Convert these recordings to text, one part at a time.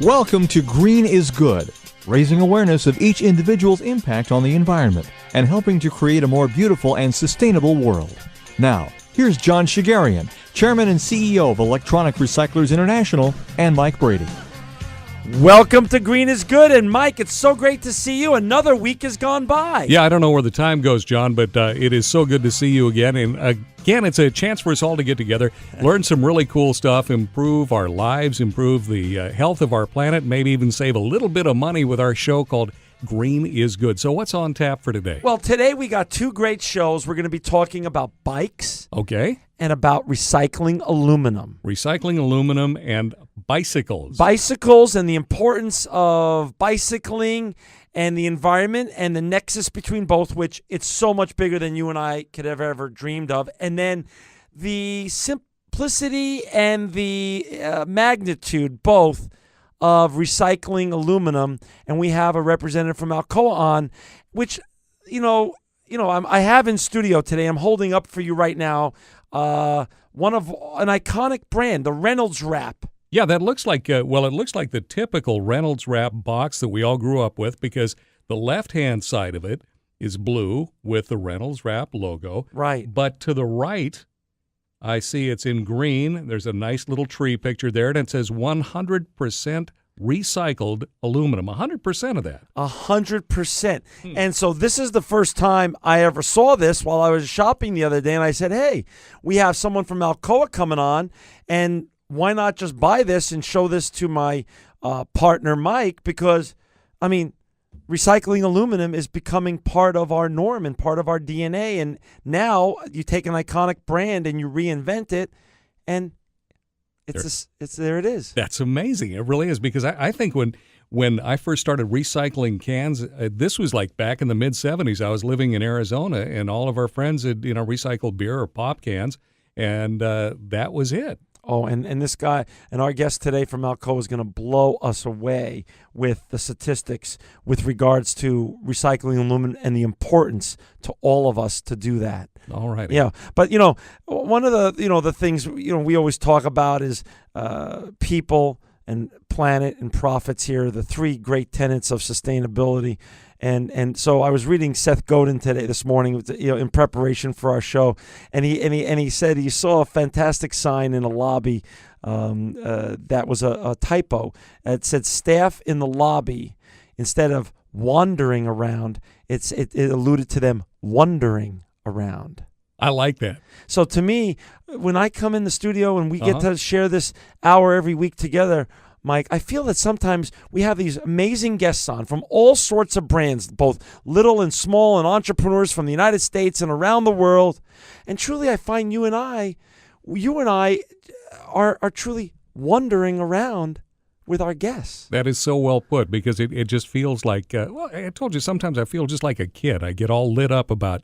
Welcome to Green is Good, raising awareness of each individual's impact on the environment and helping to create a more beautiful and sustainable world. Now, here's John Shigarian, Chairman and CEO of Electronic Recyclers International, and Mike Brady. Welcome to Green is Good, and Mike, it's so great to see you. Another week has gone by. Yeah, I don't know where the time goes, John, but it is so good to see you again. And again, it's a chance for us all to get together, learn some really cool stuff, improve our lives, improve the health of our planet, maybe even save a little bit of money with our show called Green is Good. So what's on tap for today? Well, today we got two great shows. We're going to be talking about bikes. Okay. And about recycling aluminum. Recycling aluminum and bicycles. Bicycles and the importance of bicycling and the environment and the nexus between both, which it's so much bigger than you and I could have ever dreamed of. And then the simplicity and the magnitude, both, of recycling aluminum. And we have a representative from Alcoa on, which, I have in studio today. I'm holding up for you right now one of an iconic brand, the Reynolds Wrap. Yeah, that looks like, it looks like the typical Reynolds Wrap box that we all grew up with, because the left-hand side of it is blue with the Reynolds Wrap logo. Right. But to the right, I see it's in green. There's a nice little tree picture there, and it says 100% recycled aluminum. 100% of that. 100%. And so this is the first time I ever saw this while I was shopping the other day, and I said, hey, we have someone from Alcoa coming on, and why not just buy this and show this to my partner, Mike? Because, recycling aluminum is becoming part of our norm and part of our DNA. And now you take an iconic brand and you reinvent it, and there it is. That's amazing. It really is, because I think when I first started recycling cans, this was like back in the mid-'70s. I was living in Arizona, and all of our friends had recycled beer or pop cans, and that was it. Oh, and this guy and our guest today from Alcoa is going to blow us away with the statistics with regards to recycling aluminum and the importance to all of us to do that. All right. Yeah, but one of the things we always talk about is people and planet and profits here, the three great tenets of sustainability. And so I was reading Seth Godin this morning, in preparation for our show, and he said he saw a fantastic sign in a lobby that was a typo. It said staff in the lobby. Instead of wandering around, it alluded to them wandering around. I like that. So to me, when I come in the studio and we get to share this hour every week together, Mike, I feel that sometimes we have these amazing guests on from all sorts of brands, both little and small, and entrepreneurs from the United States and around the world. And truly, I find you and I are truly wandering around with our guests. That is so well put, because it just feels like, I told you, sometimes I feel just like a kid. I get all lit up about,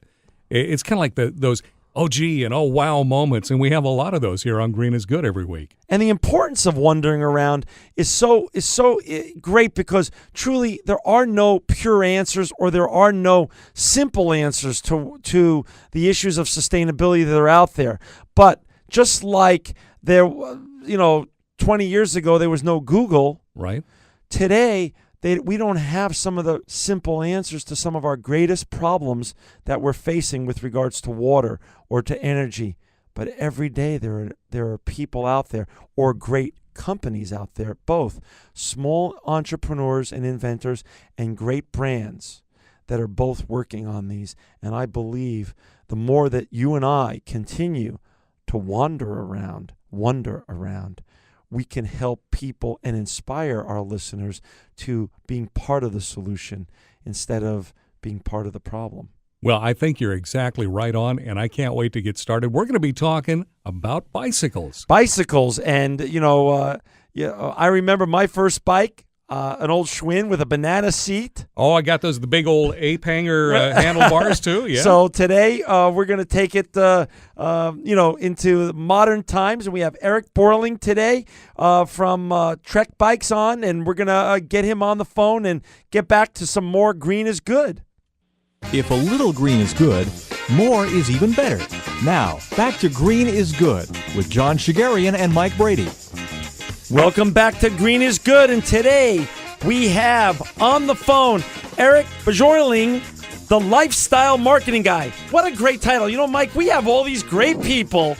it's kind of like those oh gee and oh wow moments, and we have a lot of those here on Green is Good every week. And the importance of wandering around is so great, because truly there are no pure answers, or there are no simple answers to the issues of sustainability that are out there. But just like there 20 years ago there was no Google, right? Today we don't have some of the simple answers to some of our greatest problems that we're facing with regards to water or to energy. But every day there are people out there, or great companies out there, both small entrepreneurs and inventors and great brands that are both working on these. And I believe the more that you and I continue to wander around, we can help people and inspire our listeners to being part of the solution instead of being part of the problem. Well, I think you're exactly right on, and I can't wait to get started. We're going to be talking about bicycles. And, I remember my first bike, an old Schwinn with a banana seat. Oh, I got the big old ape hanger handlebars too. Yeah. So today we're going to take it, into modern times, and we have Eric Bjorling today from Trek Bikes on, and we're going to get him on the phone and get back to some more Green is Good. If a little green is good, more is even better. Now, back to Green is Good with John Shigarian and Mike Brady. Welcome back to Green is Good, and today we have on the phone Eric Bjorling, the lifestyle marketing guy. What a great title. You know, Mike, we have all these great people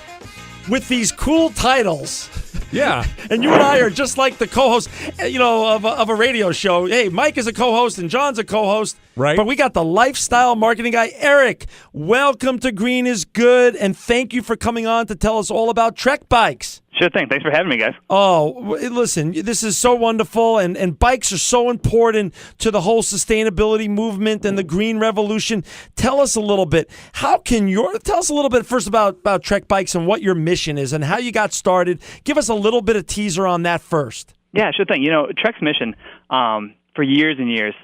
with these cool titles. Yeah. And you and I are just like the co-host, of a radio show. Hey, Mike is a co-host and John's a co-host. Right. But we got the lifestyle marketing guy, Eric. Welcome to Green is Good, and thank you for coming on to tell us all about Trek Bikes. Sure thing. Thanks for having me, guys. Oh, listen, this is so wonderful, and bikes are so important to the whole sustainability movement and the green revolution. Tell us a little bit. Tell us a little bit first about Trek Bikes and what your mission is and how you got started. Give us a little bit of teaser on that first. Yeah, sure thing. You know, Trek's mission for years and years,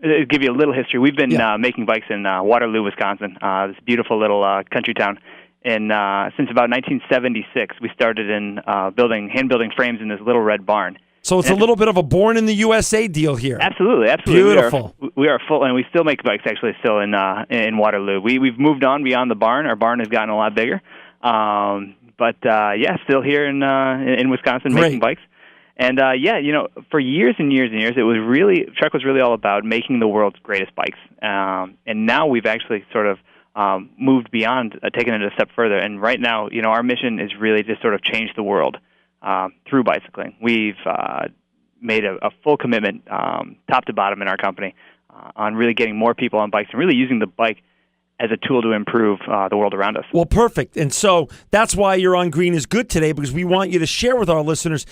to give you a little history, we've been making bikes in Waterloo, Wisconsin, this beautiful little country town. And since about 1976, we started in hand building frames in this little red barn. So it's a little bit of a born in the USA deal here. Absolutely. Beautiful. We are full, and we still make bikes actually still in Waterloo. We've moved on beyond the barn. Our barn has gotten a lot bigger, but still here in Wisconsin making bikes. And for years and years and years, Trek was really all about making the world's greatest bikes. And now we've actually sort of moved beyond, taken it a step further. And right now, our mission is really to sort of change the world through bicycling. We've made a full commitment, top to bottom in our company, on really getting more people on bikes and really using the bike as a tool to improve the world around us. Well, perfect. And so that's why you're on Green is Good today, because we want you to share with our listeners,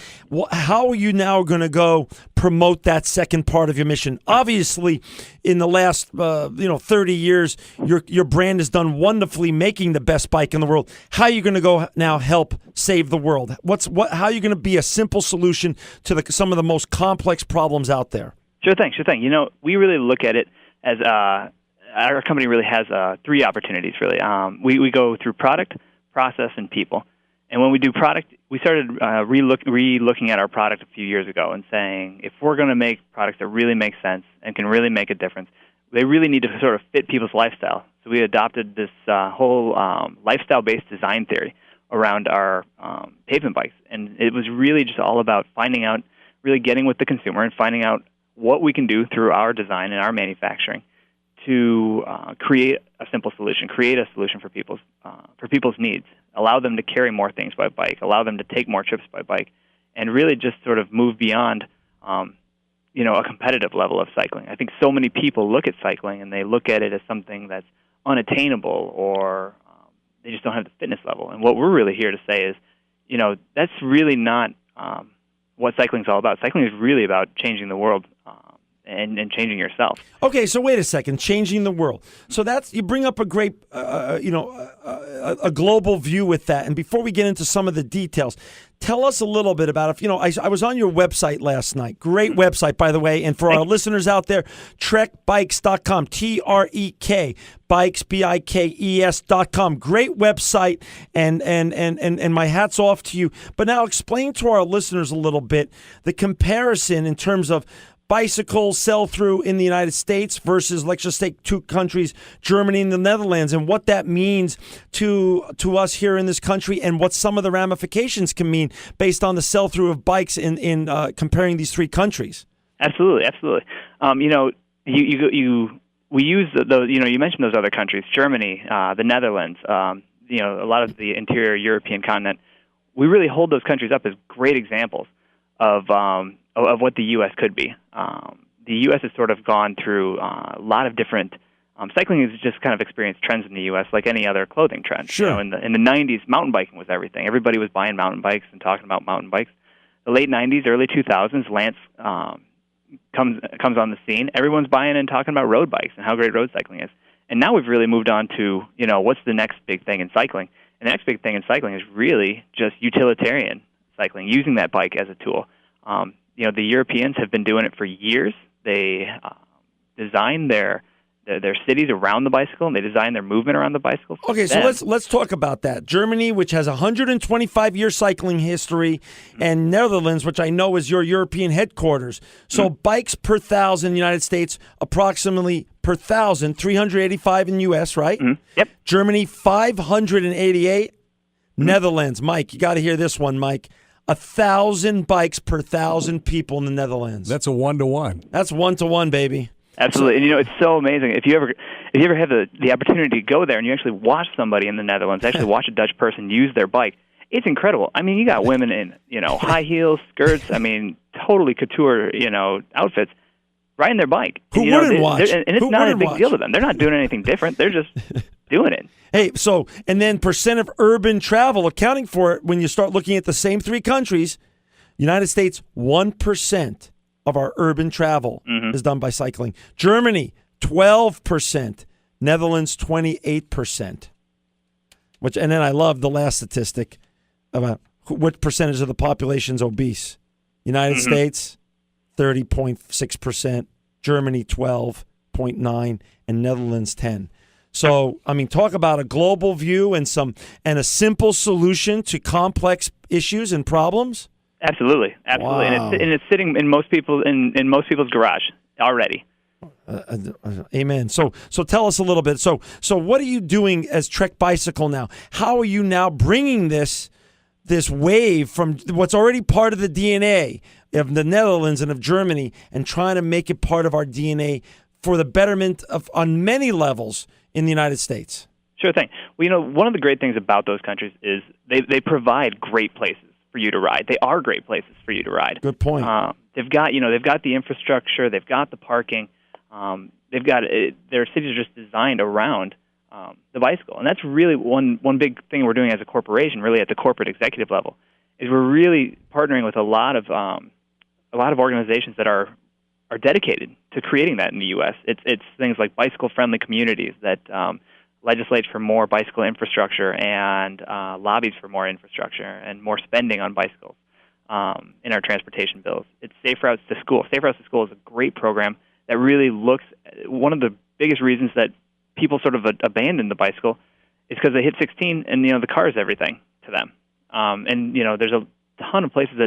how are you now going to go promote that second part of your mission? Obviously, in the last 30 years, your brand has done wonderfully making the best bike in the world. How are you going to go now help save the world? How are you going to be a simple solution to some of the most complex problems out there? Sure thing. We really look at it as our company really has three opportunities, really. We go through product, process, and people. And when we do product, we started re-looking at our product a few years ago and saying, if we're going to make products that really make sense and can really make a difference, they really need to sort of fit people's lifestyle. So we adopted this whole lifestyle-based design theory around our pavement bikes. And it was really just all about finding out, really getting with the consumer and finding out what we can do through our design and our manufacturing to create a simple solution, create a solution for people's needs, allow them to carry more things by bike, allow them to take more trips by bike, and really just sort of move beyond, a competitive level of cycling. I think so many people look at cycling and they look at it as something that's unattainable or they just don't have the fitness level. And what we're really here to say is, that's really not what cycling is all about. Cycling is really about changing the world. And changing yourself. Okay, so wait a second, changing the world. So you bring up a great, a global view with that. And before we get into some of the details, tell us a little bit about I was on your website last night. Great website, by the way. And for our listeners out there, trekbikes.com, TREK, bikes, BIKES.com. Great website, and my hat's off to you. But now explain to our listeners a little bit the comparison in terms of bicycles sell-through in the United States versus, let's just take two countries, Germany and the Netherlands, and what that means to us here in this country and what some of the ramifications can mean based on the sell-through of bikes in comparing these three countries. Absolutely. We use those. You mentioned those other countries, Germany, the Netherlands, a lot of the interior European continent. We really hold those countries up as great examples of what the U.S. could be. The U.S. has sort of gone through a lot of different. Cycling has just kind of experienced trends in the U.S. like any other clothing trend. Sure. In the 90s, mountain biking was everything. Everybody was buying mountain bikes and talking about mountain bikes. The late 90s, early 2000s, Lance comes on the scene. Everyone's buying and talking about road bikes and how great road cycling is. And now we've really moved on to, what's the next big thing in cycling? And the next big thing in cycling is really just utilitarian cycling, using that bike as a tool. The Europeans have been doing it for years. They design their cities around the bicycle, and they design their movement around the bicycle. Okay, so let's talk about that. Germany, which has 125-year cycling history, and Netherlands, which I know is your European headquarters. So bikes per 1,000 in the United States, approximately per 1,000, 385 in the U.S., right? Yep. Germany, 588. Netherlands, Mike, you got to hear this one, Mike. 1,000 bikes per 1,000 people in the Netherlands. That's a 1-to-1. That's 1-to-1, baby. Absolutely. And, it's so amazing. If you ever have the opportunity to go there and you actually watch somebody in the Netherlands, actually watch a Dutch person use their bike, it's incredible. I mean, you got women in, high heels, skirts, totally couture, outfits, riding their bike. Who wouldn't watch? And it's not a big deal to them. They're not doing anything different. They're just doing it. Hey, and then percent of urban travel, accounting for it, when you start looking at the same three countries, United States, 1% of our urban travel is done by cycling. Germany, 12%. Netherlands, 28%. And then I love the last statistic about what percentage of the population is obese. United States, 30.6%. Germany, 12.9%. And Netherlands, 10%. So, talk about a global view and a simple solution to complex issues and problems. Absolutely. Wow. And it's sitting in most people's garage already. Amen. So tell us a little bit. So what are you doing as Trek Bicycle now? How are you now bringing this wave from what's already part of the DNA of the Netherlands and of Germany and trying to make it part of our DNA for the betterment of on many levels in the United States? Sure thing. Well, one of the great things about those countries is they provide great places for you to ride. They are great places for you to ride. Good point. They've got the infrastructure, they've got the parking, they've got their cities are just designed around the bicycle, and that's really one big thing we're doing as a corporation, really at the corporate executive level, is we're really partnering with a lot of organizations that are dedicated to creating that in the U.S. It's things like bicycle-friendly communities that legislate for more bicycle infrastructure and lobbies for more infrastructure and more spending on bicycles in our transportation bills. It's Safe Routes to School. Safe Routes to School is a great program that really looks – one of the biggest reasons that people sort of abandon the bicycle is because they hit 16 and, the car is everything to them. And, there's a ton of places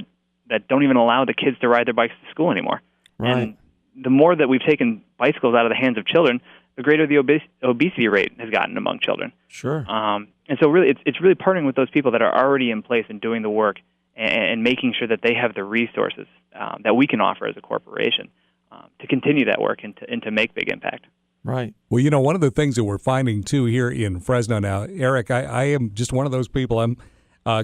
that don't even allow the kids to ride their bikes to school anymore. Right. And the more that we've taken bicycles out of the hands of children, the greater the obesity rate has gotten among children. Sure. And so really, it's really partnering with those people that are already in place and doing the work and making sure that they have the resources that we can offer as a corporation to continue that work and to make big impact. Right. Well, one of the things that we're finding, too, here in Fresno now, Eric, I am just one of those people. I'm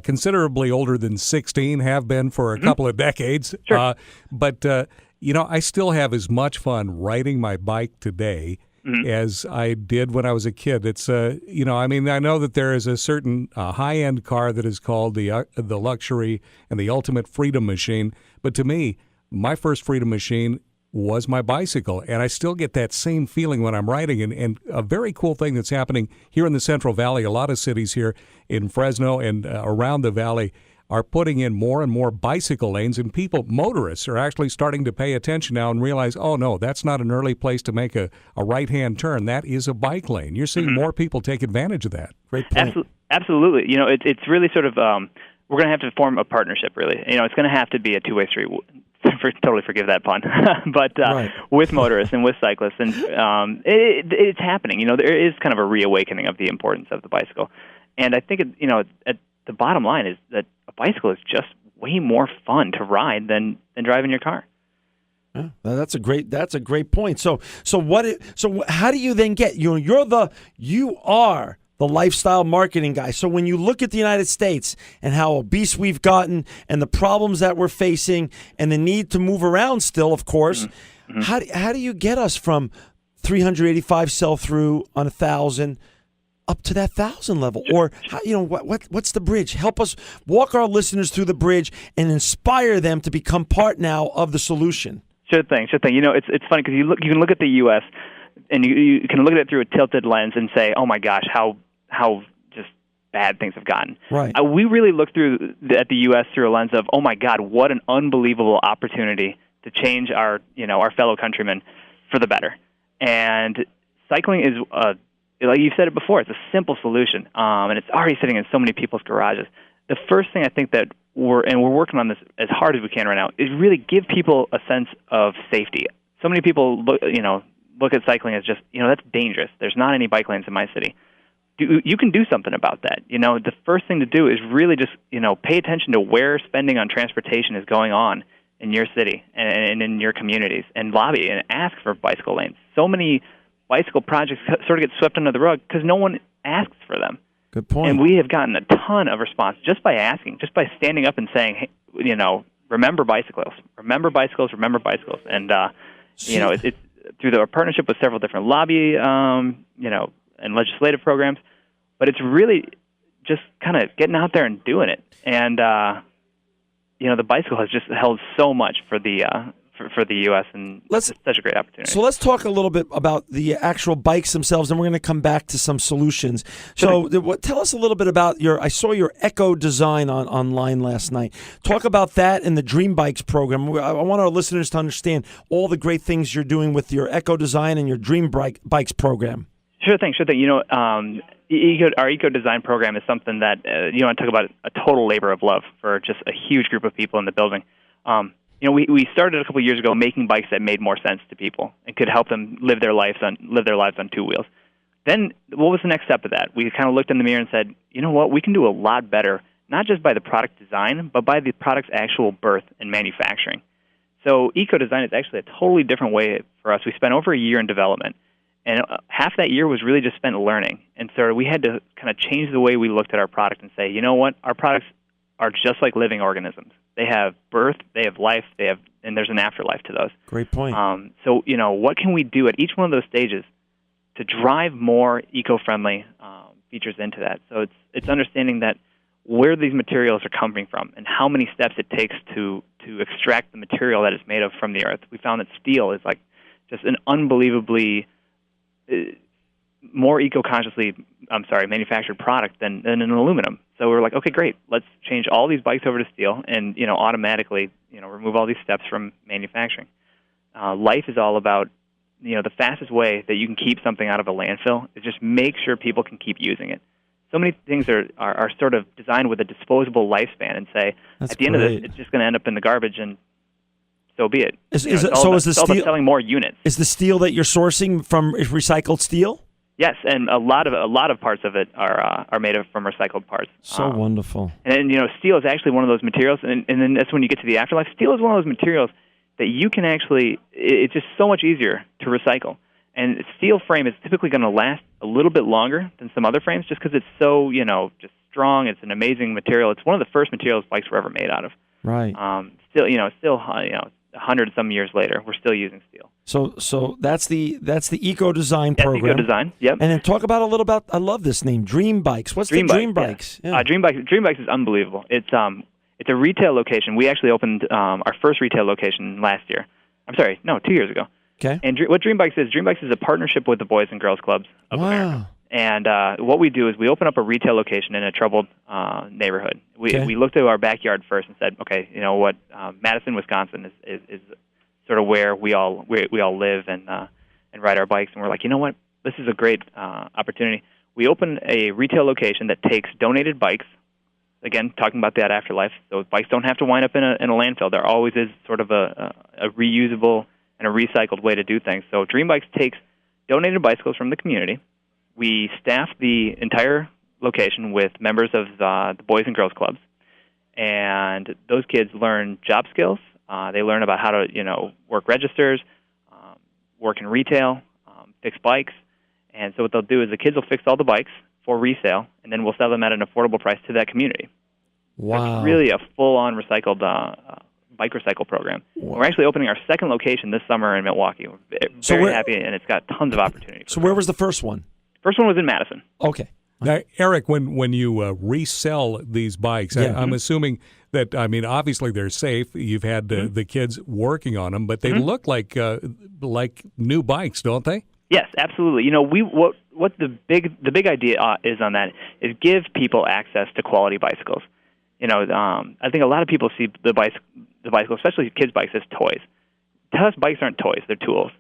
considerably older than 16, have been for a couple of decades. Sure. But I still have as much fun riding my bike today as I did when I was a kid. It's, I know that there is a certain high-end car that is called the luxury and the ultimate freedom machine. But to me, my first freedom machine was my bicycle, and I still get that same feeling when I'm riding. And a very cool thing that's happening here in the Central Valley, a lot of cities here in Fresno and around the valley are putting in more and more bicycle lanes, and motorists are actually starting to pay attention now and realize, oh, no, that's not an early place to make a right-hand turn. That is a bike lane. You're seeing more people take advantage of that. Great point. Absolutely. It's really sort of, we're going to have to form a partnership, really. It's going to have to be a two-way street. Totally forgive that pun, but right. With motorists and with cyclists, and it's happening. There is kind of a reawakening of the importance of the bicycle, and I think at the bottom line is that a bicycle is just way more fun to ride than driving your car. Yeah, that's a great point. So how do you then get you are the lifestyle marketing guy. So when you look at the United States and how obese we've gotten and the problems that we're facing and the need to move around still, of course, how do you get us from 385 sell-through on 1,000 up to that 1,000 level? Or, what's the bridge? Help us walk our listeners through the bridge and inspire them to become part now of the solution. Sure thing. It's funny because you can look at the U.S. and you can look at it through a tilted lens and say, oh my gosh, how just bad things have gotten. Right. We really look at the U.S. through a lens of, oh my God, what an unbelievable opportunity to change our fellow countrymen for the better. And cycling is, like you said it before, it's a simple solution, and it's already sitting in so many people's garages. The first thing I think that we're working on this as hard as we can right now is really give people a sense of safety. So many people look at cycling as just, that's dangerous. There's not any bike lanes in my city. you can do something about that. The first thing to do is really just, pay attention to where spending on transportation is going on in your city and in your communities, and lobby and ask for bicycle lanes. So many bicycle projects sort of get swept under the rug because no one asks for them. Good point. And we have gotten a ton of response just by asking, just by standing up and saying, hey, remember bicycles, remember bicycles, remember bicycles. And, it's through our partnership with several different lobby, and legislative programs, but it's really just kind of getting out there and doing it. And, the bicycle has just held so much for the U.S., and it's such a great opportunity. So let's talk a little bit about the actual bikes themselves, and we're going to come back to some solutions. So tell us a little bit about I saw your Eco Design online last night. Talk about that and the Dream Bikes program. I want our listeners to understand all the great things you're doing with your Eco Design and your Dream Bikes program. Sure thing. Our Eco Design program is something that, you want to talk about a total labor of love for just a huge group of people in the building. We started a couple of years ago making bikes that made more sense to people and could help them live their lives on two wheels. Then what was the next step of that? We kind of looked in the mirror and said, you know what, we can do a lot better, not just by the product design, but by the product's actual birth and manufacturing. So Eco Design is actually a totally different way for us. We spent over a year in development, and half that year was really just spent learning. And so we had to kind of change the way we looked at our product and say, you know what, our products are just like living organisms. They have birth, they have life, and there's an afterlife to those. Great point. So, what can we do at each one of those stages to drive more eco-friendly features into that? So it's understanding that where these materials are coming from and how many steps it takes to extract the material that it's made of from the earth. We found that steel is like just an unbelievably more eco-consciously, manufactured product than an aluminum. So we were like, okay, great, let's change all these bikes over to steel and, automatically, remove all these steps from manufacturing. Life is all about, the fastest way that you can keep something out of a landfill is just make sure people can keep using it. So many things are sort of designed with a disposable lifespan and say, at the end of this, it's just going to end up in the garbage and so be it. It's all about selling more units. Is the steel that you're sourcing from recycled steel? Yes, and a lot of parts of it are made from recycled parts. So wonderful. And then, steel is actually one of those materials, and then that's when you get to the afterlife. Steel is one of those materials that you can actually, it's just so much easier to recycle. And steel frame is typically going to last a little bit longer than some other frames just because it's so, just strong. It's an amazing material. It's one of the first materials bikes were ever made out of. Right. Still 100 some years later, we're still using steel. So that's the Eco Design program. Eco Design, yep. And then talk about I love this name, Dream Bikes. What's Dream Bikes? Yeah. Dream Bikes is unbelievable. It's a retail location. We actually opened our first retail location last year. 2 years ago. Okay. And what Dream Bikes is a partnership with the Boys and Girls Clubs of America. And what we do is we open up a retail location in a troubled neighborhood. We looked at our backyard first and said, okay, you know what, Madison, Wisconsin is sort of where we all live and ride our bikes. And we're like, you know what, this is a great opportunity. We open a retail location that takes donated bikes. Again, talking about that afterlife. So bikes don't have to wind up in a landfill. There always is sort of a reusable and a recycled way to do things. So Dream Bikes takes donated bicycles from the community. We staff the entire location with members of the Boys and Girls Clubs, and those kids learn job skills. They learn about how to, work registers, work in retail, fix bikes. And so what they'll do is the kids will fix all the bikes for resale, and then we'll sell them at an affordable price to that community. Wow. So it's really a full-on recycled bike recycle program. Wow. We're actually opening our second location this summer in Milwaukee. We're very happy, and it's got tons of opportunity. So where was the first one? First one was in Madison. Okay. Now, Eric, when you resell these bikes, I'm assuming that, obviously they're safe. You've had the kids working on them, but they look like new bikes, don't they? Yes, absolutely. What the big idea is on that is give people access to quality bicycles. I think a lot of people see the bicycle, especially kids' bikes, as toys. To us, bikes aren't toys; they're tools.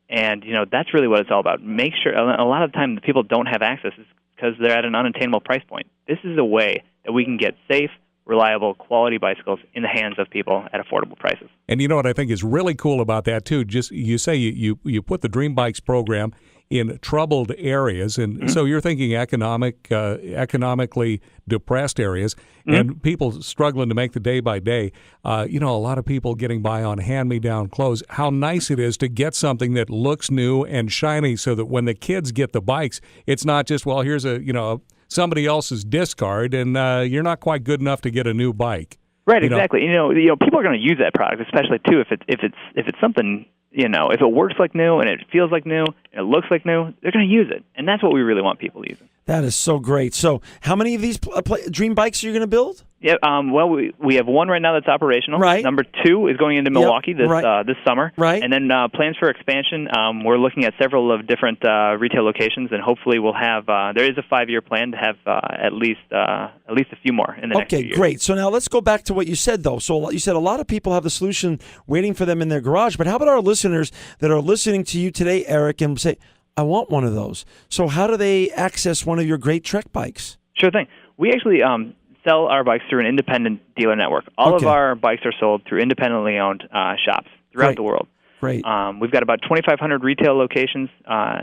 And that's really what it's all about. Make sure a lot of the time the people don't have access is because they're at an unattainable price point. This is a way that we can get safe, reliable, quality bicycles in the hands of people at affordable prices. And you know what I think is really cool about that too? Just you say you put the Dream Bikes program in troubled areas, and so you're thinking economically depressed areas, and people struggling to make the day by day. A lot of people getting by on hand-me-down clothes. How nice it is to get something that looks new and shiny, so that when the kids get the bikes, it's not just, well, here's somebody else's discard, and you're not quite good enough to get a new bike. Right, exactly. People are going to use that product, especially too if it's something. If it works like new and it feels like new and it looks like new, they're going to use it, and that's what we really want people using. That is so great. So, how many of these dream bikes are you going to build? Yeah, well, we have one right now that's operational. Right. Number 2 is going into Milwaukee this summer. Right. And then plans for expansion. We're looking at several of different retail locations, and hopefully we'll have. There is a 5-year plan to have at least a few more in the next few years. Okay, great. So now let's go back to what you said, though. So you said a lot of people have the solution waiting for them in their garage, but how about our listeners that are listening to you today, Eric, and say, I want one of those. So how do they access one of your great Trek bikes? Sure thing. We actually sell our bikes through an independent dealer network. All of our bikes are sold through independently owned shops throughout the world. Great. We've got about 2,500 retail locations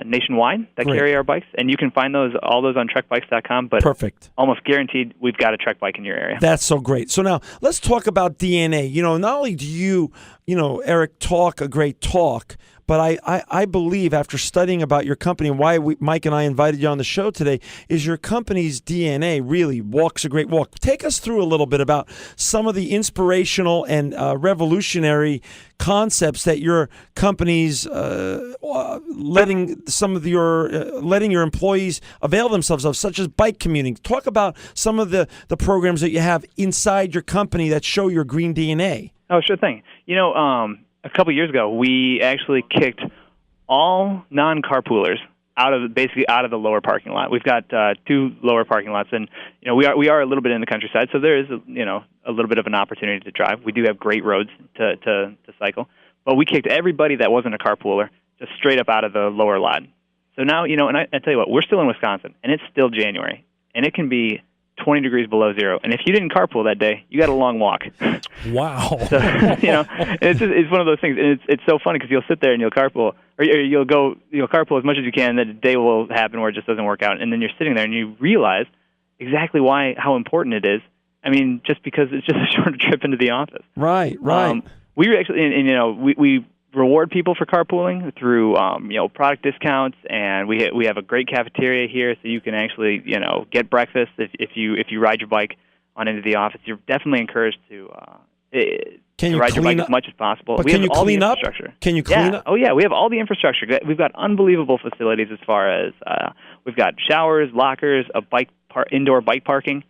nationwide that carry our bikes, and you can find all those on trekbikes.com. But perfect. Almost guaranteed, we've got a Trek bike in your area. That's so great. So now let's talk about DNA. Not only do you, Eric, talk a great talk, but I believe, after studying about your company and why Mike and I invited you on the show today, is your company's DNA really walks a great walk. Take us through a little bit about some of the inspirational and revolutionary concepts that your company's letting your employees avail themselves of, such as bike commuting. Talk about some of the programs that you have inside your company that show your green DNA. Oh, sure thing. A couple years ago, we actually kicked all non-carpoolers out of the lower parking lot. We've got 2 lower parking lots, and we are a little bit in the countryside, so there is a little bit of an opportunity to drive. We do have great roads to cycle, but we kicked everybody that wasn't a carpooler just straight up out of the lower lot. So now and I tell you what, we're still in Wisconsin, and it's still January, and it can be 20 degrees below zero, and if you didn't carpool that day, you got a long walk. Wow. So, it's one of those things, and it's so funny because you'll sit there and you'll carpool, or you'll carpool as much as you can, and then a day will happen where it just doesn't work out, and then you're sitting there and you realize exactly how important it is. I mean, just because it's just a short trip into the office. Right. We actually, we reward people for carpooling through product discounts, and we have a great cafeteria here, so you can actually get breakfast if you ride your bike on into the office. You're definitely encouraged to ride your bike as much as possible. But can you clean up? Can you clean up? Oh yeah, we have all the infrastructure. We've got unbelievable facilities as far as we've got showers, lockers, indoor bike parking.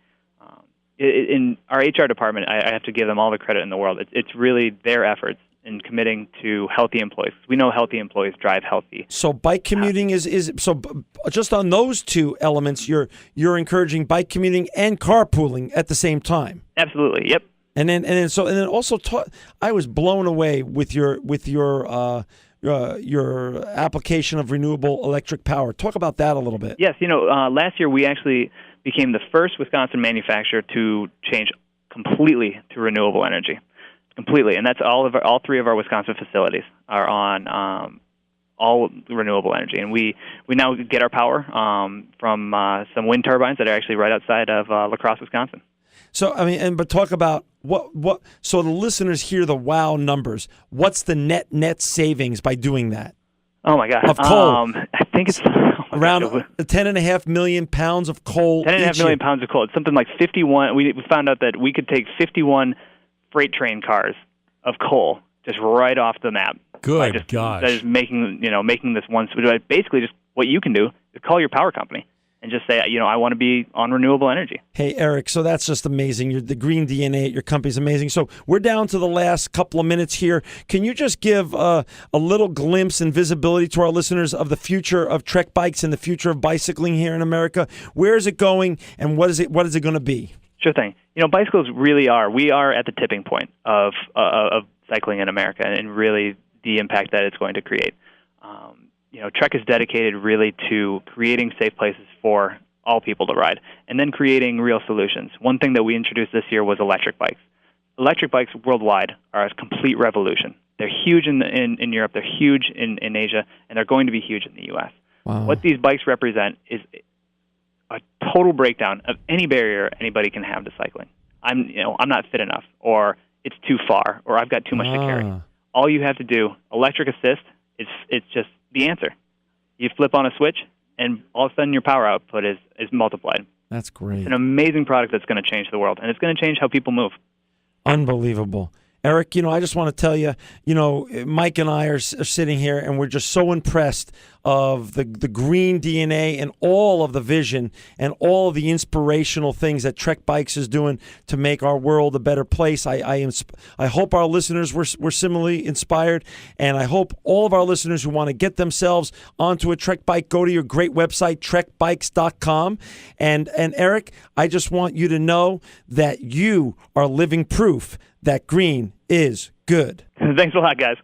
In our HR department, I have to give them all the credit in the world. It's really their efforts in committing to healthy employees. We know healthy employees drive healthy. So bike commuting is just on those 2 elements, you're encouraging bike commuting and carpooling at the same time. Absolutely. Yep. And then also I was blown away with your application of renewable electric power. Talk about that a little bit. Yes, last year we actually became the first Wisconsin manufacturer to change completely to renewable energy. Completely, and that's all 3 of our Wisconsin facilities are on all renewable energy, and we now get our power from some wind turbines that are actually right outside of La Crosse, Wisconsin. So but talk about what so the listeners hear the wow numbers. What's the net savings by doing that? Oh my God! Of coal, I think it's around 10.5 million pounds of coal. 10.5 million pounds of coal. It's something like 51. We found out that we could take 51 freight train cars of coal just right off the map. Good gosh! Just making this one. Basically, just what you can do is call your power company and just say, I want to be on renewable energy. Hey, Eric, so that's just amazing. The green DNA at your company is amazing. So we're down to the last couple of minutes here. Can you just give a little glimpse and visibility to our listeners of the future of Trek Bikes and the future of bicycling here in America? Where is it going, and what is it going to be? Sure thing. Bicycles we are at the tipping point of cycling in America, and really the impact that it's going to create. Trek is dedicated really to creating safe places for all people to ride, and then creating real solutions. One thing that we introduced this year was electric bikes. Electric bikes worldwide are a complete revolution. They're huge in Europe, they're huge in Asia, and they're going to be huge in the U.S. Wow. What these bikes represent is a total breakdown of any barrier anybody can have to cycling. I'm not fit enough, or it's too far, or I've got too much to carry. All you have to do, electric assist, it's just the answer. You flip on a switch, and all of a sudden your power output is multiplied. That's great. It's an amazing product that's going to change the world, and it's going to change how people move. Unbelievable. Eric, I just want to tell you, Mike and I are sitting here, and we're just so impressed of the green DNA and all of the vision and all of the inspirational things that Trek Bikes is doing to make our world a better place. I hope our listeners were similarly inspired, and I hope all of our listeners who want to get themselves onto a Trek bike, go to your great website, trekbikes.com. And Eric, I just want you to know that you are living proof that green is good. Thanks a lot, guys.